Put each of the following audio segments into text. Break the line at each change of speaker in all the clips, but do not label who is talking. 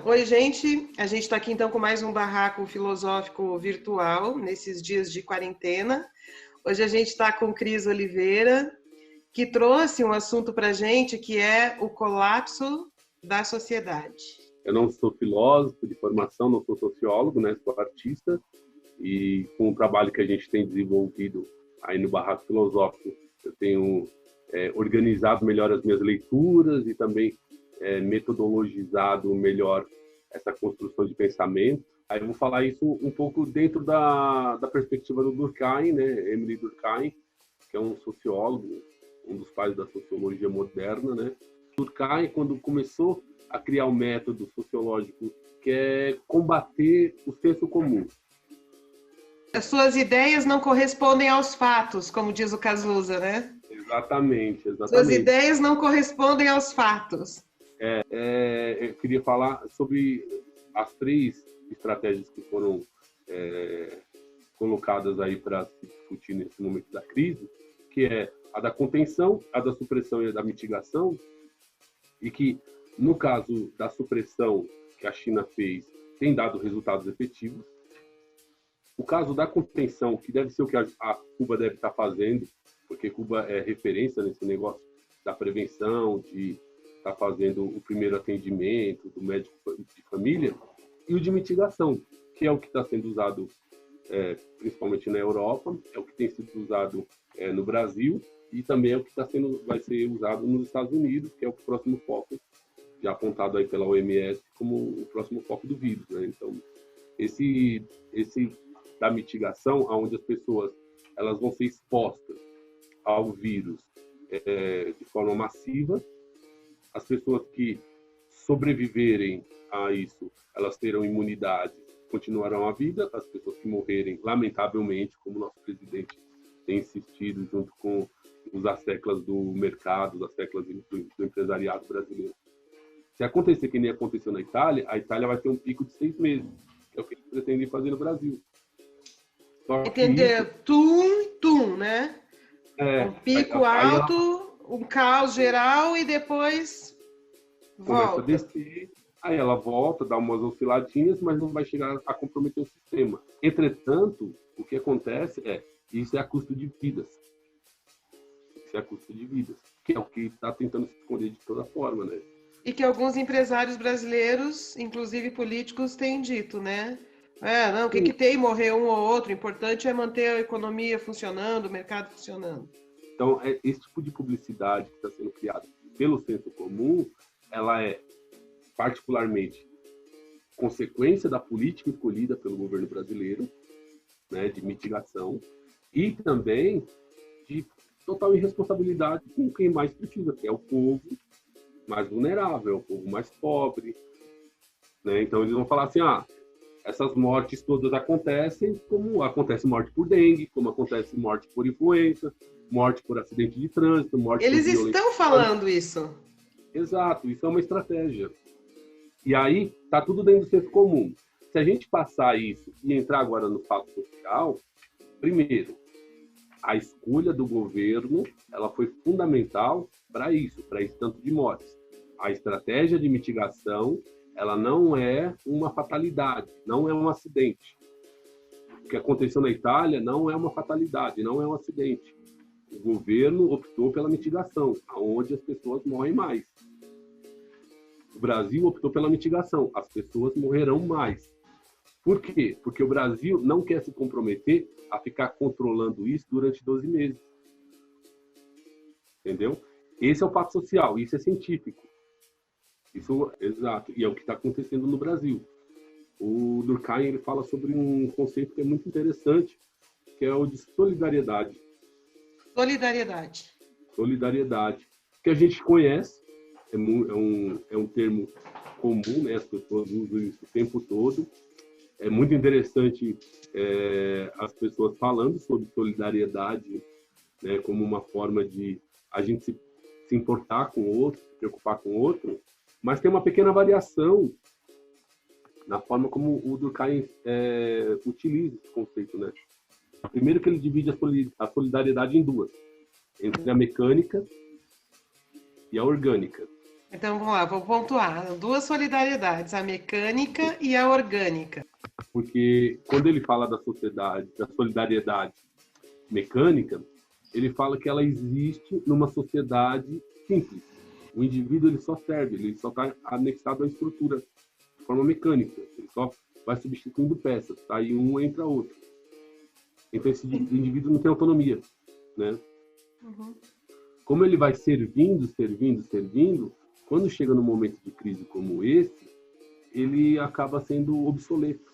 Oi, gente. A gente está aqui então com mais um barraco filosófico virtual nesses dias de quarentena. Hoje a gente está com Cris Oliveira, que trouxe um assunto para a gente que é o colapso da sociedade.
Eu não sou filósofo de formação, não sou sociólogo, né? Sou artista e com o trabalho que a gente tem desenvolvido aí no Barraco Filosófico, eu tenho organizado melhor as minhas leituras e também metodologizado melhor essa construção de pensamento. Aí eu vou falar isso um pouco dentro da perspectiva do Durkheim, né? Emile Durkheim, que é um sociólogo, um dos pais da sociologia moderna, né? Durkheim, quando começou a criar um método sociológico que é combater o senso comum.
As suas ideias não correspondem aos fatos, como diz o Cazuza, né?
Exatamente.
Suas ideias não correspondem aos fatos.
Eu queria falar sobre as 3 estratégias que foram colocadas aí para se discutir nesse momento da crise, que é a da contenção, a da supressão e a da mitigação, e que, no caso da supressão que a China fez, tem dado resultados efetivos. O caso da contenção, que deve ser o que a Cuba deve estar fazendo, porque Cuba é referência nesse negócio da prevenção, de estar fazendo o primeiro atendimento do médico de família, e o de mitigação, que é o que está sendo usado principalmente na Europa, é o que tem sido usado no Brasil, e também é o que vai ser usado nos Estados Unidos, que é o próximo foco, já apontado aí pela OMS como o próximo foco do vírus, né? Então, esse da mitigação, onde as pessoas elas vão ser expostas ao vírus de forma massiva, as pessoas que sobreviverem a isso, elas terão imunidade, continuarão a vida, as pessoas que morrerem, lamentavelmente, como o nosso presidente tem insistido junto com os asseclas do mercado, as asseclas do empresariado brasileiro. Se acontecer que nem aconteceu na Itália, a Itália vai ter um pico de 6 meses, que é o que eles pretendem fazer no Brasil.
Entendeu? Tum, né? Um pico alto, um caos geral e depois
começa
volta.
a descer, aí ela volta, dá umas osciladinhas, mas não vai chegar a comprometer o sistema. Entretanto, o que acontece isso é a custo de vidas. Isso é a custo de vidas, que é o que está tentando se esconder de toda forma, né?
E que alguns empresários brasileiros, inclusive políticos, têm dito, né? O que tem morrer um ou outro, o importante é manter a economia funcionando, o mercado funcionando.
Então, esse tipo de publicidade que está sendo criada pelo senso comum, ela é particularmente consequência da política escolhida pelo governo brasileiro, né, de mitigação, e também de total irresponsabilidade com quem mais precisa, que é o povo mais vulnerável, o povo mais pobre, né? Então eles vão falar assim, essas mortes todas acontecem como acontece morte por dengue, como acontece morte por influenza, morte por acidente de trânsito, morte por violência.
Eles estão falando isso.
Exato, isso é uma estratégia. E aí tá tudo dentro do senso comum. Se a gente passar isso e entrar agora no fato social, primeiro, a escolha do governo, ela foi fundamental para esse tanto de mortes. A estratégia de mitigação, ela não é uma fatalidade, não é um acidente. O que aconteceu na Itália não é uma fatalidade, não é um acidente. O governo optou pela mitigação, onde as pessoas morrem mais. O Brasil optou pela mitigação, as pessoas morrerão mais. Por quê? Porque o Brasil não quer se comprometer a ficar controlando isso durante 12 meses. Entendeu? Esse é o pacto social, isso é científico. Isso, exato, e é o que está acontecendo no Brasil. O Durkheim ele fala sobre um conceito que é muito interessante, que é o de solidariedade. Solidariedade. Que a gente conhece, é um termo comum, né? As pessoas usam isso o tempo todo. É muito interessante as pessoas falando sobre solidariedade, né, como uma forma de a gente se importar com o outro, se preocupar com o outro, mas tem uma pequena variação na forma como o Durkheim utiliza esse conceito, né? Primeiro que ele divide a solidariedade em duas, entre a mecânica e a orgânica.
Então vamos lá, vou pontuar. Duas solidariedades, a mecânica e a orgânica.
Porque quando ele fala da sociedade, da solidariedade mecânica, ele fala que ela existe numa sociedade simples. O indivíduo ele só serve, ele só está anexado à estrutura de forma mecânica. Ele só vai substituindo peças, tá? E um entra outro. Então esse indivíduo não tem autonomia, né?
Uhum.
Como ele vai servindo, quando chega num momento de crise como esse, ele acaba sendo obsoleto.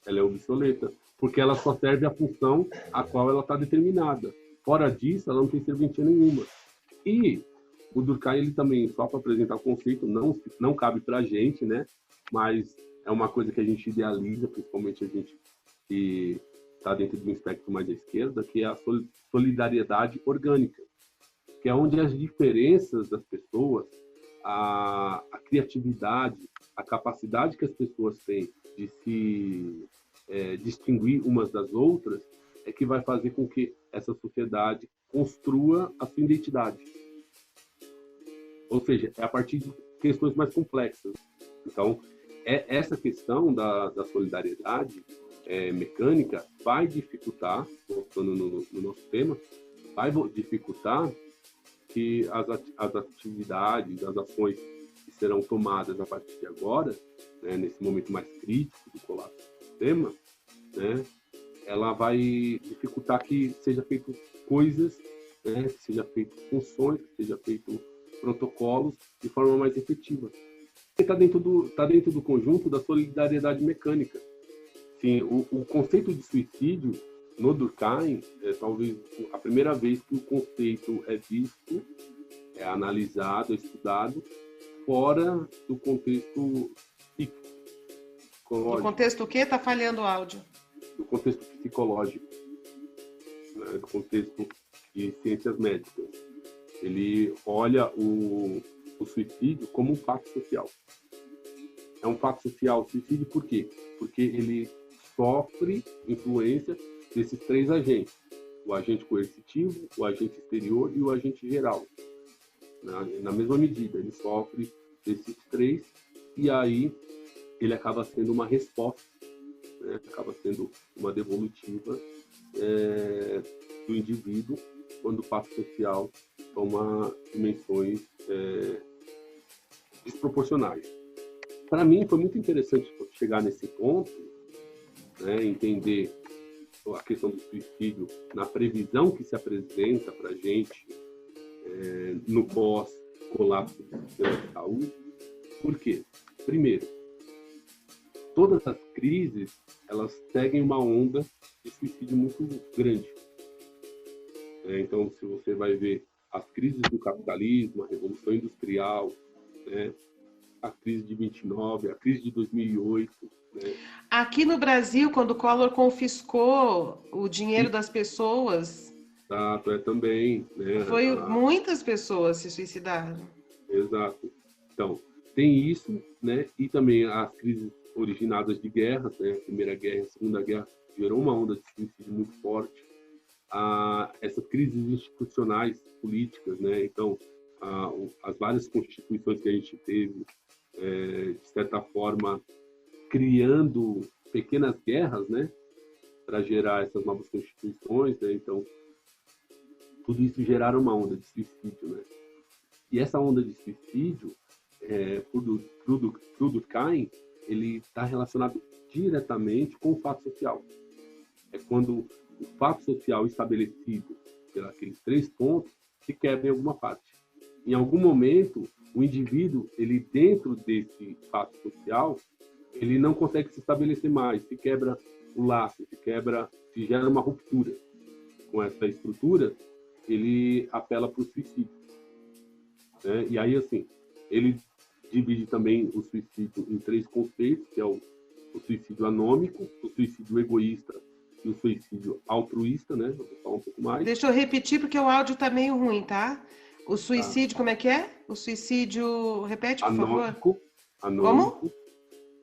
Ela é obsoleta, porque ela só serve a função a qual ela está determinada. Fora disso, ela não tem serventia nenhuma. E o Durkheim, ele também, só para apresentar o conceito, não cabe para a gente, né? Mas é uma coisa que a gente idealiza, principalmente a gente que está dentro de um espectro mais à esquerda, que é a solidariedade orgânica, que é onde as diferenças das pessoas, a criatividade, a capacidade que as pessoas têm de se distinguir umas das outras, é que vai fazer com que essa sociedade construa a sua identidade. Ou seja, é a partir de questões mais complexas. Então, essa questão da solidariedade mecânica vai dificultar, voltando no nosso tema, vai dificultar que as atividades, as ações que serão tomadas a partir de agora, né, nesse momento mais crítico do colapso do sistema, né, ela vai dificultar que seja feito coisas, né, que seja feito funções, que seja feito protocolos de forma mais efetiva. Está dentro do conjunto da solidariedade mecânica. Sim, o conceito de suicídio no Durkheim é talvez a primeira vez que o conceito é visto, é analisado, é estudado fora do contexto psicológico.
Do contexto o quê? Está falhando o áudio.
Do contexto psicológico, né? Do contexto de ciências médicas. Ele olha o suicídio como um fato social. É um fato social o suicídio por quê? Porque ele sofre influência desses três agentes: o agente coercitivo, o agente exterior e o agente geral. Na mesma medida, ele sofre desses três e aí ele acaba sendo uma resposta, né? Acaba sendo uma devolutiva do indivíduo quando o fato social toma dimensões desproporcionais. Para mim, foi muito interessante chegar nesse ponto, né? Entender a questão do suicídio na previsão que se apresenta para a gente no pós-colapso do sistema de saúde. Por quê? Primeiro, todas as crises, elas seguem uma onda de suicídio muito grande. Então, se você vai ver as crises do capitalismo, a Revolução Industrial, né? A crise de 29, a crise de 2008. Né?
Aqui no Brasil, quando o Collor confiscou o dinheiro das pessoas...
Exato, também. Né?
Muitas pessoas se suicidaram.
Exato. Então, tem isso, né? E também as crises originadas de guerras, né? A Primeira Guerra e a Segunda Guerra gerou uma onda de suicídio muito forte. Essas crises institucionais, políticas, né? Então, as várias constituições que a gente teve, de certa forma, criando pequenas guerras, né? Para gerar essas novas constituições, né? Então, tudo isso geraram uma onda de suicídio, né? E essa onda de suicídio, pro Durkheim, ele está relacionado diretamente com o fato social. É quando o fato social estabelecido pelos aqueles 3 pontos se quebra em alguma parte. Em algum momento, o indivíduo, ele dentro desse fato social, ele não consegue se estabelecer mais, se quebra o laço, se gera uma ruptura com essa estrutura, ele apela para o suicídio. Né? E aí, assim, ele divide também o suicídio em 3 conceitos, que é o suicídio anômico, o suicídio egoísta e o suicídio altruísta, né? Eu vou falar um pouco mais.
Deixa eu repetir, porque o áudio tá meio ruim, tá? O suicídio, como é que é? O suicídio, repete, por favor.
Como?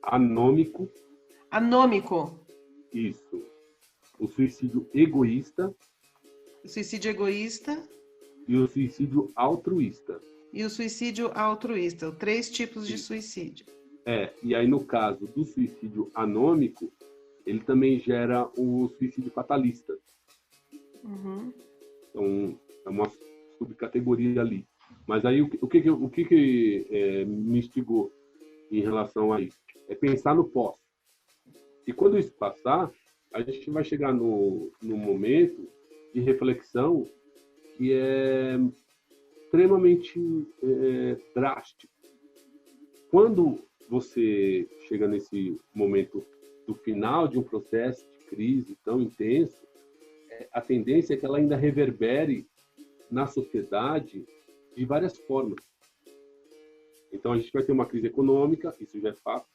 Anômico.
Anômico.
Isso. O suicídio egoísta.
O suicídio egoísta.
E o suicídio altruísta.
e o suicídio altruísta, 3 tipos de suicídio.
E aí no caso do suicídio anômico, ele também gera o suicídio fatalista.
Uhum.
Então, é uma subcategoria ali. Mas aí o que me instigou em relação a isso? É pensar no pós. E quando isso passar, a gente vai chegar no momento de reflexão que é extremamente drástico. Quando você chega nesse momento do final de um processo de crise tão intenso, a tendência é que ela ainda reverbere na sociedade de várias formas. Então, a gente vai ter uma crise econômica, isso já é fato.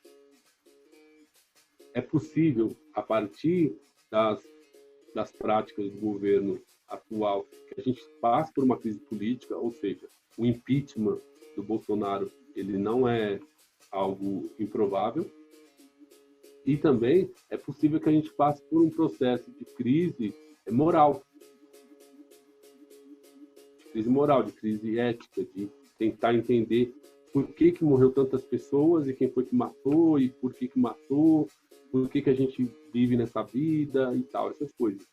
É possível, a partir das práticas do governo atual, que a gente passe por uma crise política, ou seja, o impeachment do Bolsonaro, ele não é algo improvável. E também é possível que a gente passe por um processo de crise moral. De crise moral, de crise ética, de tentar entender por que morreu tantas pessoas e quem foi que matou e por que matou, por que a gente vive nessa vida e tal, essas coisas.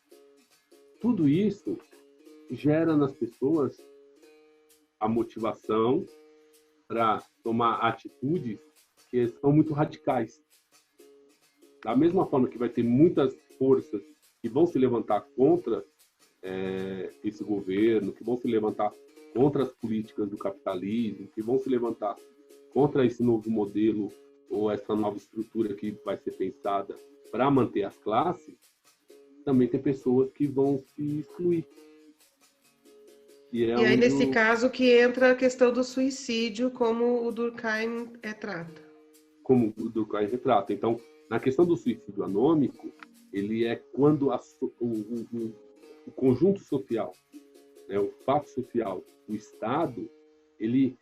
Tudo isso gera nas pessoas a motivação para tomar atitudes que são muito radicais. Da mesma forma que vai ter muitas forças que vão se levantar contra esse governo, que vão se levantar contra as políticas do capitalismo, que vão se levantar contra esse novo modelo ou essa nova estrutura que vai ser pensada para manter as classes, também tem pessoas que vão se excluir.
E aí, nesse caso, que entra a questão do suicídio, como o Durkheim trata.
Como o Durkheim retrata. Então, na questão do suicídio anômico, ele é quando o conjunto social, o fato social, o Estado, ele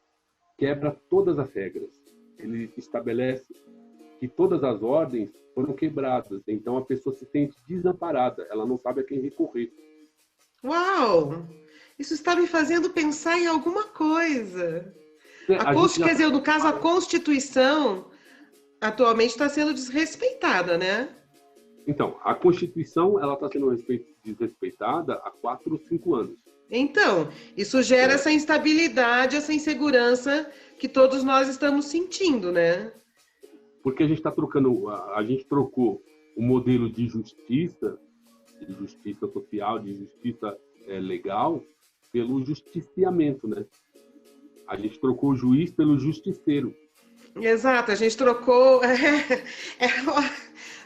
quebra todas as regras. Ele estabelece que todas as ordens foram quebradas. Então, a pessoa se sente desamparada. Ela não sabe a quem recorrer.
Uau! Isso está me fazendo pensar em alguma coisa. Quer dizer, no caso, a Constituição atualmente está sendo desrespeitada, né?
Então, a Constituição ela está sendo desrespeitada há 4 ou 5 anos.
Então, isso gera essa instabilidade, essa insegurança que todos nós estamos sentindo, né?
Porque a gente trocou o modelo de justiça social, de justiça legal, pelo justiciamento, né? A gente trocou o juiz pelo justiceiro.
Exato, a gente trocou...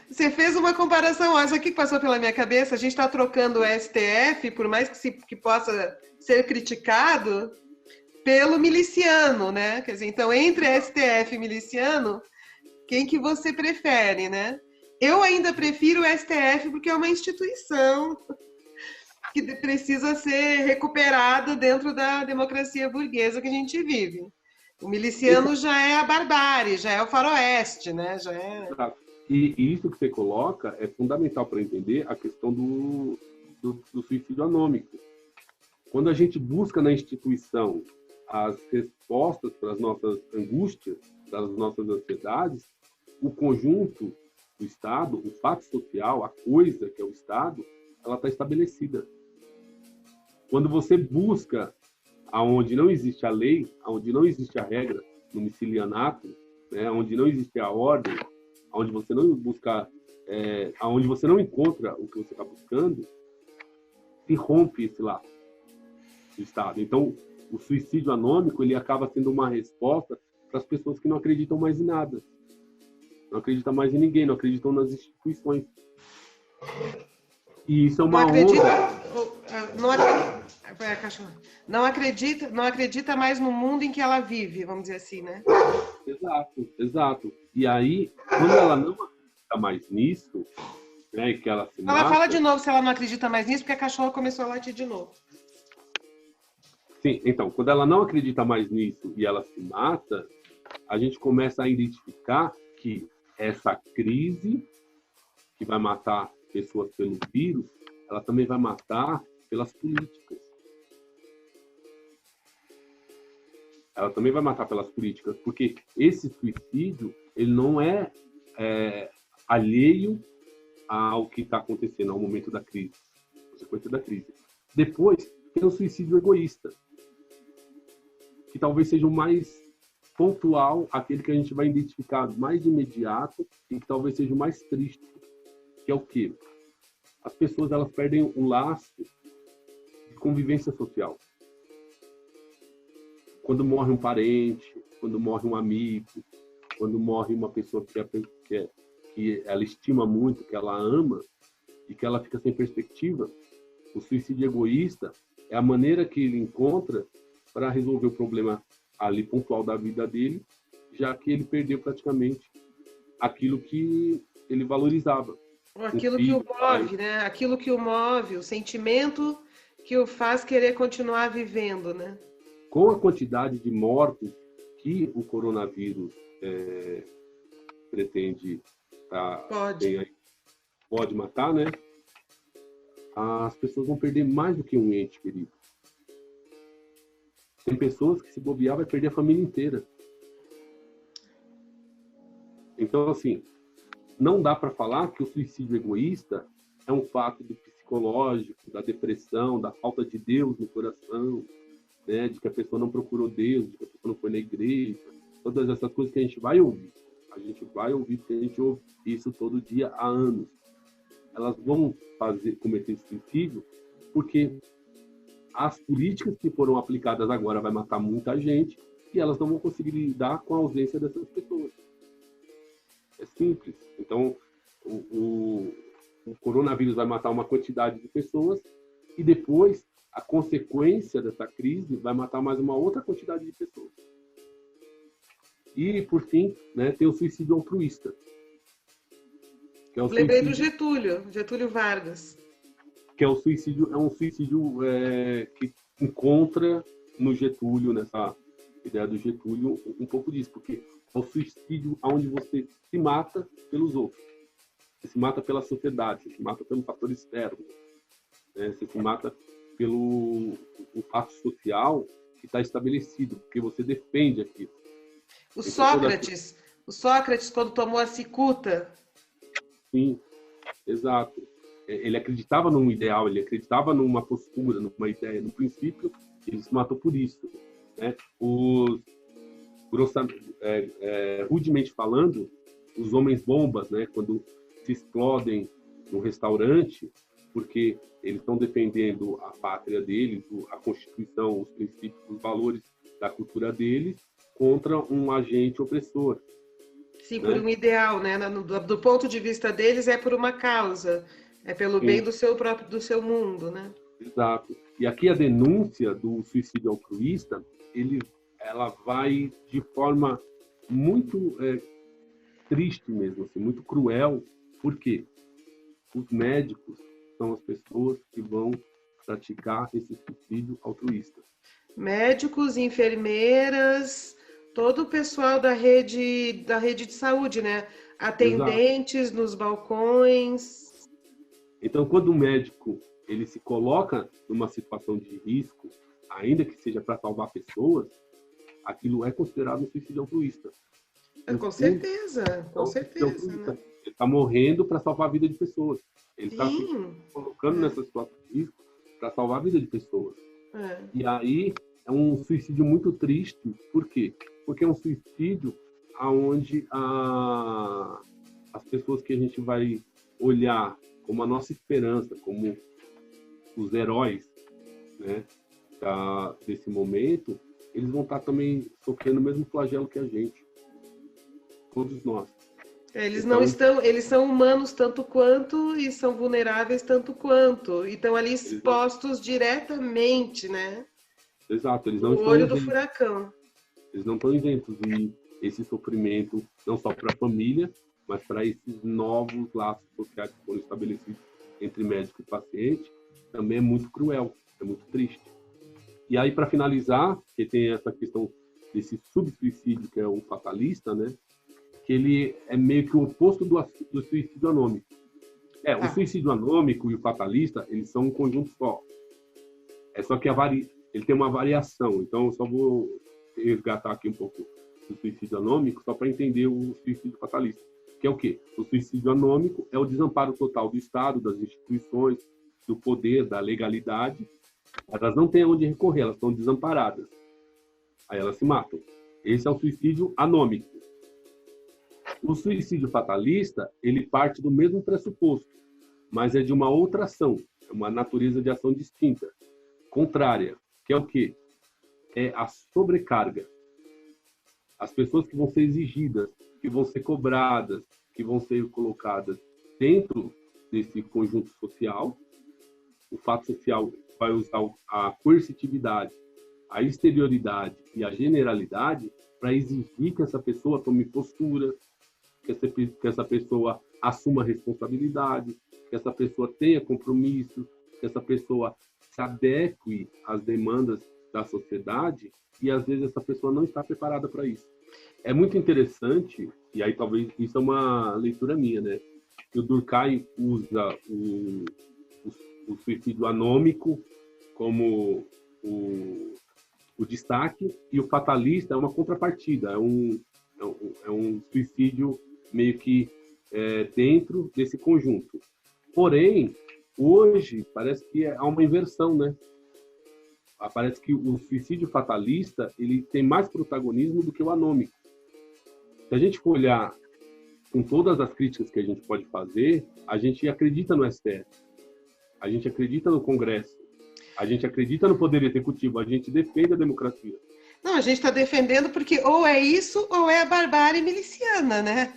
Você fez uma comparação, olha, isso aqui que passou pela minha cabeça, a gente está trocando o STF, por mais que possa ser criticado, pelo miliciano, né? Quer dizer, então, entre STF e miliciano, quem que você prefere, né? Eu ainda prefiro o STF porque é uma instituição que precisa ser recuperada dentro da democracia burguesa que a gente vive. O miliciano já é a barbárie, já é o faroeste, né? Já é...
E isso que você coloca é fundamental para entender a questão do suicídio anômico. Quando a gente busca na instituição as respostas para as nossas angústias, para as nossas ansiedades, o conjunto do Estado, o fato social, a coisa que é o Estado, ela está estabelecida. Quando você busca aonde não existe a lei, aonde não existe a regra, no miscilianato, né, onde não existe a ordem, onde você não busca, onde você não encontra o que você está buscando, se rompe esse laço do Estado. Então, o suicídio anômico ele acaba sendo uma resposta para as pessoas que não acreditam mais em nada, não acreditam mais em ninguém, não acreditam nas instituições. E isso é uma
não acredita mais no mundo em que ela vive, vamos dizer assim, né?
Exato. E aí, quando ela não acredita mais nisso, né, que ela se mata...
fala de novo se ela não acredita mais nisso, porque a cachorra começou a latir de novo.
Sim, então, quando ela não acredita mais nisso e ela se mata, a gente começa a identificar que essa crise que vai matar pessoas pelo vírus, ela também vai matar pelas políticas. ela também vai matar pelas políticas, porque esse suicídio, ele não é, alheio ao que está acontecendo, ao momento da crise, consequência da crise. Depois, tem o suicídio egoísta, que talvez seja o mais pontual, aquele que a gente vai identificar mais de imediato e que talvez seja o mais triste, que é o quê? As pessoas, elas perdem o laço de convivência social. Quando morre um parente, quando morre um amigo, quando morre uma pessoa que ela estima muito, que ela ama, e que ela fica sem perspectiva, o suicídio egoísta é a maneira que ele encontra para resolver o problema ali pontual da vida dele, já que ele perdeu praticamente aquilo que ele valorizava.
Aquilo que o move, né? Aquilo que o move, o sentimento que o faz querer continuar vivendo, né?
Com a quantidade de mortos que o coronavírus pretende pode matar, né? As pessoas vão perder mais do que um ente querido. Tem pessoas que, se bobear, vai perder a família inteira. Então, assim, não dá para falar que o suicídio egoísta é um fato do psicológico, da depressão, da falta de Deus no coração, né? De que a pessoa não procurou Deus, de que a pessoa não foi na igreja, todas essas coisas que a gente vai ouvir. A gente vai ouvir, porque a gente ouve isso todo dia há anos. Elas vão cometer suicídio porque as políticas que foram aplicadas agora vai matar muita gente e elas não vão conseguir lidar com a ausência dessas pessoas. É simples. Então, o coronavírus vai matar uma quantidade de pessoas e depois a consequência dessa crise vai matar mais uma outra quantidade de pessoas. E, por fim, né, tem o suicídio altruísta. Que é o
Lembrei do Getúlio Vargas.
Que é um suicídio que encontra no Getúlio, nessa ideia do Getúlio, um pouco disso, porque é o suicídio onde você se mata pelos outros, você se mata pela sociedade, você se mata pelo fator externo, né? Você se mata pelo o fato social que está estabelecido, porque você defende aquilo.
O Sócrates, quando tomou a cicuta.
Sim, exato. Ele acreditava num ideal, ele acreditava numa postura, numa ideia, no princípio, ele se matou por isso, né? Rudemente falando, os homens-bombas, né, quando se explodem no restaurante, porque eles estão defendendo a pátria deles, a Constituição, os princípios, os valores da cultura deles, contra um agente opressor.
Sim, por um ideal, né? Do ponto de vista deles, é por uma causa, é pelo bem do seu mundo, né?
Exato. E aqui a denúncia do suicídio altruísta, ela vai de forma muito triste mesmo, assim, muito cruel, porque os médicos são as pessoas que vão praticar esse suicídio altruísta.
Médicos, enfermeiras, todo o pessoal da rede de saúde, né? Atendentes. Exato. Nos balcões.
Então, quando o médico ele se coloca numa situação de risco, ainda que seja para salvar pessoas, aquilo é considerado um suicídio altruísta.
Com certeza, com certeza. Né?
Ele está morrendo para salvar a vida de pessoas. Ele está se colocando nessa situação de risco para salvar a vida de pessoas. E aí é um suicídio muito triste. Por quê? Porque é um suicídio onde as pessoas que a gente vai olhar como a nossa esperança, como os heróis, né, desse momento, eles vão estar também sofrendo o mesmo flagelo que a gente. Todos nós.
Eles são humanos tanto quanto e são vulneráveis tanto quanto. E estão ali expostos diretamente, né?
Exato. Eles não
no olho do furacão.
Eles não estão isentos de esse sofrimento, não só para a família, mas para esses novos laços sociais que foram estabelecidos entre médico e paciente. Também é muito cruel, é muito triste. E aí, para finalizar, que tem essa questão desse subsuicídio, que é o fatalista, né? Que ele é meio que o oposto do suicídio anômico. O suicídio anômico e o fatalista, eles são um conjunto só. É só que ele tem uma variação. Então, eu só vou resgatar aqui um pouco do suicídio anômico, só para entender o suicídio fatalista. Que é o quê? O suicídio anômico é o desamparo total do Estado, das instituições, do poder, da legalidade. Elas não têm aonde recorrer, elas estão desamparadas. Aí elas se matam. Esse é o suicídio anômico. O suicídio fatalista, ele parte do mesmo pressuposto, mas é de uma outra ação, é uma natureza de ação distinta, contrária, que é o quê? É a sobrecarga. As pessoas que vão ser exigidas, que vão ser cobradas, que vão ser colocadas dentro desse conjunto social, o fato social vai usar a coercitividade, a exterioridade e a generalidade para exigir que essa pessoa tome postura, que essa pessoa assuma responsabilidade, que essa pessoa tenha compromisso, que essa pessoa se adeque às demandas da sociedade, e às vezes essa pessoa não está preparada para isso. É muito interessante, e aí talvez isso é uma leitura minha, né? Que o Durkheim usa o suicídio anômico como o destaque, e o fatalista é uma contrapartida, é um suicídio meio que dentro desse conjunto. Porém, hoje parece que há uma inversão, né? Parece que o suicídio fatalista ele tem mais protagonismo do que o anômico. Se a gente for olhar com todas as críticas que a gente pode fazer, a gente acredita no STF, a gente acredita no Congresso, a gente acredita no Poder Executivo, a gente defende a democracia.
Não, a gente está defendendo porque ou é isso ou é a barbárie miliciana, né?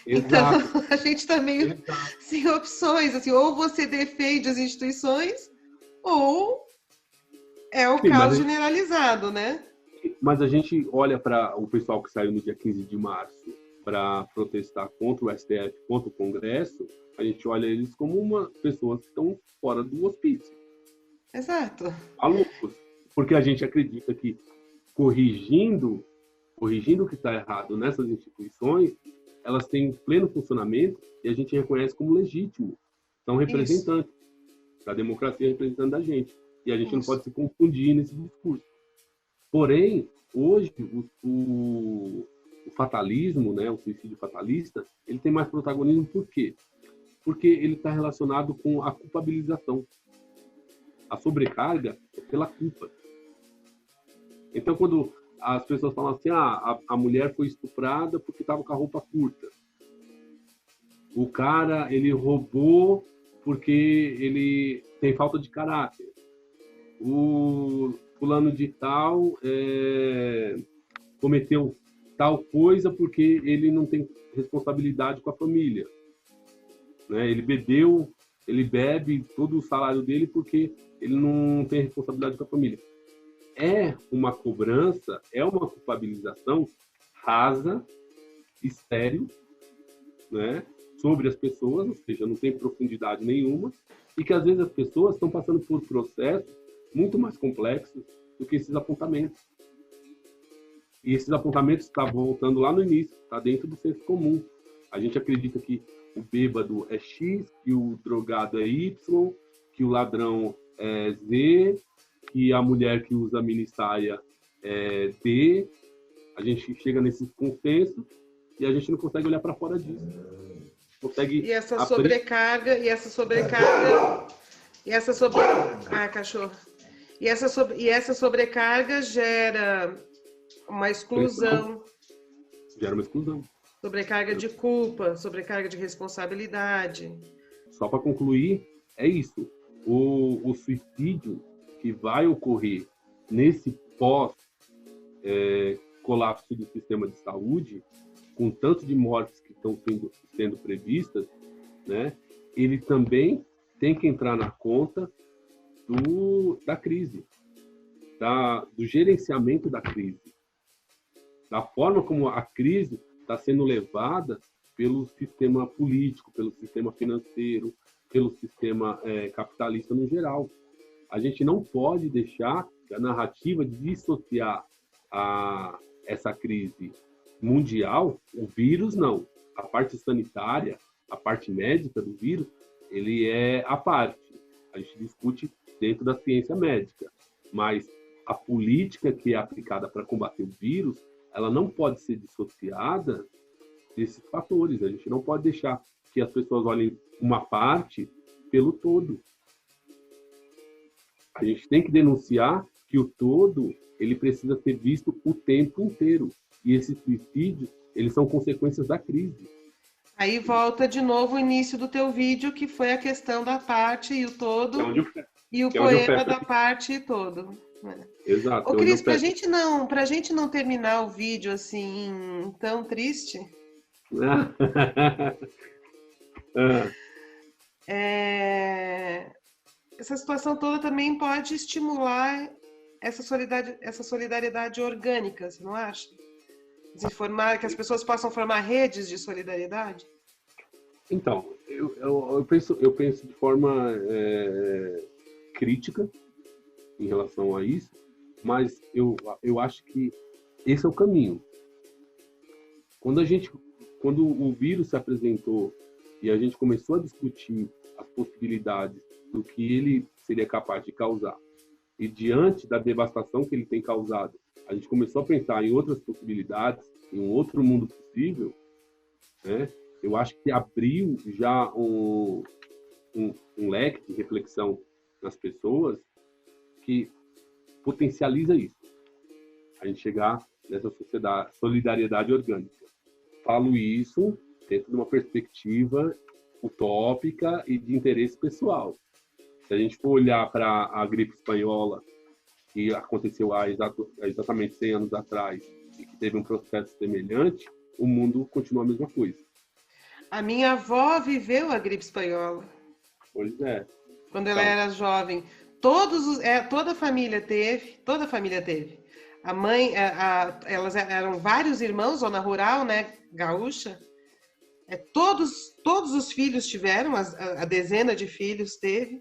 Exato.
Então, a gente está meio sem opções, assim, ou você defende as instituições, ou é o caos generalizado, né?
Mas a gente olha para o pessoal que saiu no dia 15 de março para protestar contra o STF, contra o Congresso, a gente olha eles como pessoas que estão fora do hospício.
Exato.
Malucos. Porque a gente acredita que corrigindo o que está errado nessas instituições, elas têm pleno funcionamento e a gente reconhece como legítimo. São representantes da democracia, representando a gente. E a gente não pode se confundir nesse discurso. Porém, hoje, o fatalismo, né, o suicídio fatalista, ele tem mais protagonismo por quê? Porque ele está relacionado com a culpabilização. A sobrecarga é pela culpa. Então, quando as pessoas falam assim, a mulher foi estuprada porque estava com a roupa curta. O cara, ele roubou porque ele tem falta de caráter. O fulano de tal cometeu tal coisa porque ele não tem responsabilidade com a família. Né? Ele bebe todo o salário dele porque ele não tem responsabilidade com a família. É uma cobrança, é uma culpabilização rasa, estéril, né, sobre as pessoas, ou seja, não tem profundidade nenhuma, e que às vezes as pessoas estão passando por processos muito mais complexos do que esses apontamentos. E esses apontamentos estão voltando lá no início, está dentro do senso comum. A gente acredita que o bêbado é X, que o drogado é Y, que o ladrão é Z, que a mulher que usa mini saia é D. A gente chega nesses consensos e a gente não consegue olhar para fora disso.
E essa sobrecarga gera uma exclusão.
Gera uma exclusão.
Sobrecarga de culpa, sobrecarga de responsabilidade.
Só para concluir, é isso. O suicídio que vai ocorrer nesse pós-colapso do sistema de saúde, com tanto de mortes que estão sendo previstas, né, ele também tem que entrar na conta da crise, do gerenciamento da crise, da forma como a crise está sendo levada pelo sistema político, pelo sistema financeiro, pelo sistema capitalista no geral. A gente não pode deixar a narrativa de dissociar essa crise mundial, o vírus não. A parte sanitária, a parte médica do vírus, ele é à parte. A gente discute dentro da ciência médica. Mas a política que é aplicada para combater o vírus, ela não pode ser dissociada desses fatores. A gente não pode deixar que as pessoas olhem uma parte pelo todo. A gente tem que denunciar que o todo ele precisa ser visto o tempo inteiro. E esses suicídios, eles são consequências da crise.
Aí volta de novo o início do teu vídeo, que foi a questão da parte e o todo, e o poema da parte e todo.
Exato.
Ô, Cris, pra gente não terminar o vídeo assim tão triste, essa situação toda também pode estimular essa solidariedade orgânica, você não acha? Que as pessoas possam formar redes de solidariedade?
Então, eu penso de forma crítica em relação a isso, mas eu acho que esse é o caminho. Quando o vírus se apresentou e a gente começou a discutir as possibilidades do que ele seria capaz de causar, e diante da devastação que ele tem causado, a gente começou a pensar em outras possibilidades, em um outro mundo possível, né? Eu acho que abriu já um leque de reflexão nas pessoas que potencializa isso. A gente chegar nessa solidariedade orgânica. Falo isso dentro de uma perspectiva utópica e de interesse pessoal. Se a gente for olhar para a gripe espanhola, que aconteceu há exatamente 100 anos atrás, e que teve um processo semelhante, o mundo continua a mesma coisa.
A minha avó viveu a gripe espanhola.
Pois é.
Quando ela era jovem. Toda a família teve. A mãe, elas eram vários irmãos, zona rural, né, gaúcha. Todos os filhos tiveram, a dezena de filhos teve.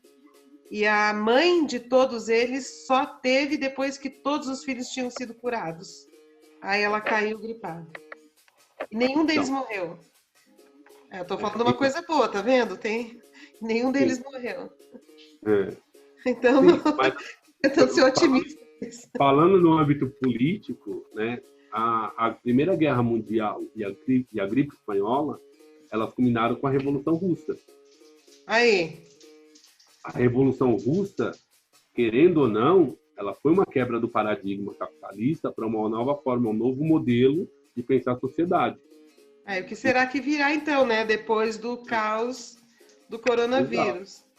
E a mãe de todos eles só teve depois que todos os filhos tinham sido curados. Aí ela caiu gripada. E nenhum deles morreu. Eu tô falando uma coisa boa, tá vendo? Nenhum deles morreu. Então, eu tô sendo otimista.
Falando no âmbito político, né, a Primeira Guerra Mundial e a gripe espanhola, elas culminaram com a Revolução Russa.
Aí.
A Revolução Russa, querendo ou não, ela foi uma quebra do paradigma capitalista para uma nova forma, um novo modelo de pensar a sociedade.
O que será que virá então, né? Depois do caos do coronavírus.
Exato.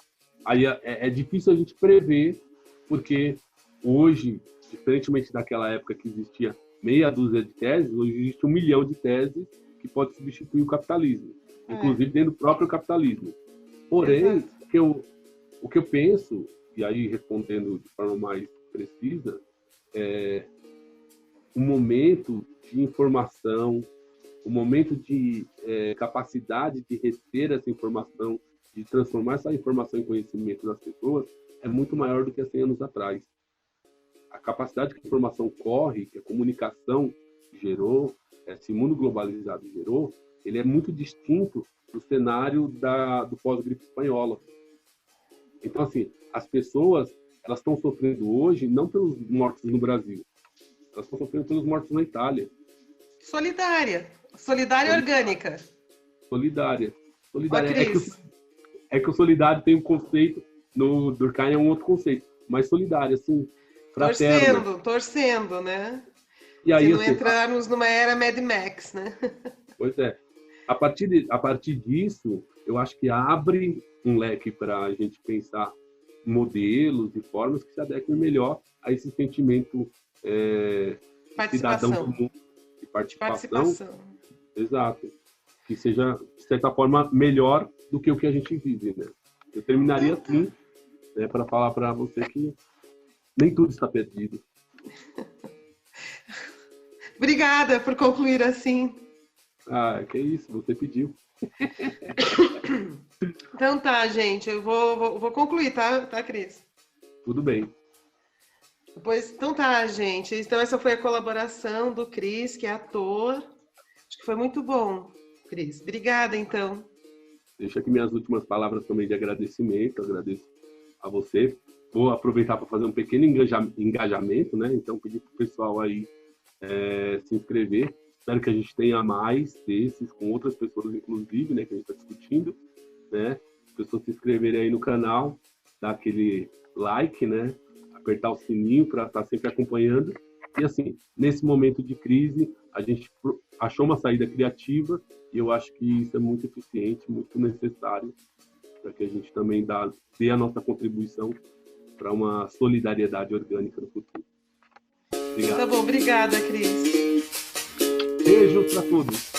Aí é difícil a gente prever, porque hoje, diferentemente daquela época que existia meia dúzia de teses, hoje existe 1 milhão de teses que pode substituir o capitalismo, inclusive dentro do próprio capitalismo. Porém, o que eu penso, e aí respondendo de forma mais precisa, é um momento de informação, um momento de capacidade de reter essa informação, de transformar essa informação em conhecimento das pessoas, é muito maior do que há 100 anos atrás. A capacidade que a informação corre, que a comunicação gerou, esse mundo globalizado gerou, ele é muito distinto do cenário do pós-gripe espanhola. Então, assim, as pessoas, elas estão sofrendo hoje não pelos mortos no Brasil, elas estão sofrendo pelos mortos na Itália.
Solidária orgânica.
Solidária. É que o solidário tem um conceito, no Durkheim é um outro conceito, mas solidário, assim, fraterno.
Torcendo, né?
E aí,
se não entrarmos numa era Mad Max, né?
Pois é. A partir disso, eu acho que abre um leque para a gente pensar modelos e formas que se adequem melhor a esse sentimento cidadão comum de participação. Exato. Que seja, de certa forma, melhor do que o que a gente vive, né? Eu terminaria assim, né, para falar para você que nem tudo está perdido.
Obrigada por concluir assim.
Que isso, você pediu.
Então tá, gente, eu vou concluir, tá, Cris?
Tudo bem.
Então tá, gente. Então essa foi a colaboração do Cris, que é ator. Acho que foi muito bom, Cris. Obrigada, então.
Deixo aqui minhas últimas palavras também de agradecimento. Agradeço a você vou aproveitar para fazer um pequeno engajamento, né? Então, pedir para o pessoal aí se inscrever. Espero que a gente tenha mais desses, com outras pessoas, inclusive, né? Que a gente está discutindo, né? As pessoas se inscreverem aí no canal, dar aquele like, né? Apertar o sininho para estar sempre acompanhando. E assim, nesse momento de crise, a gente achou uma saída criativa e eu acho que isso é muito eficiente, muito necessário para que a gente também dê a nossa contribuição para uma solidariedade orgânica no futuro. Obrigado.
Tá bom, obrigada, Cris.
Beijos para todos.